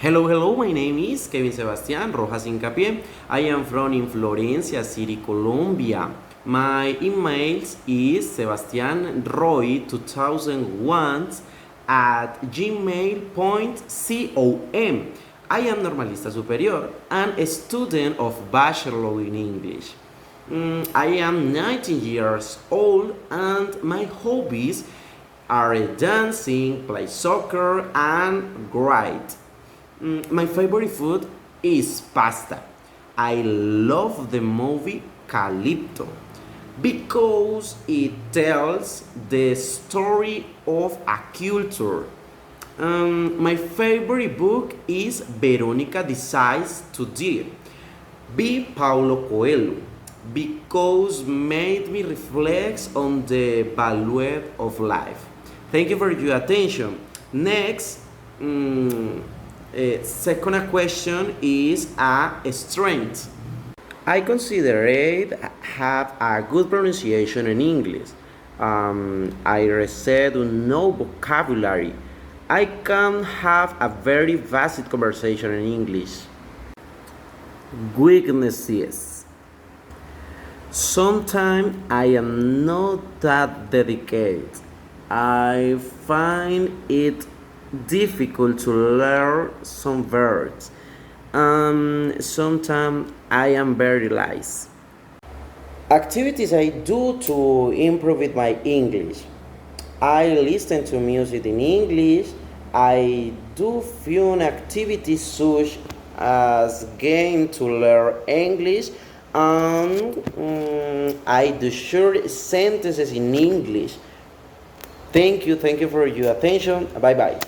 Hello, my name is Kevin Sebastián Rojas Incapié. I am from in Florencia City, Colombia. My email is sebastianroy2001 at gmail.com. I am Normalista Superior and a student of Bachelor in English. I am 19 years old and my hobbies are dancing, play soccer, and write. My favorite food is pasta. I love the movie Calypso because it tells the story of a culture. My favorite book is Veronica Decides to Die by Paulo Coelho because made me reflect on the value of life. Thank you for your attention. Next, second question is a strength. I consider it have a good pronunciation in English. I receive no vocabulary. I can have a very vast conversation in English. Weaknesses. Sometimes I am not that dedicated. I find it difficult to learn some words. Sometimes I am very lazy. Activities I do to improve my English. I listen to music in English. I do fun activities such as game to learn English. And I do short sentences in English. Thank you for your attention. Bye bye.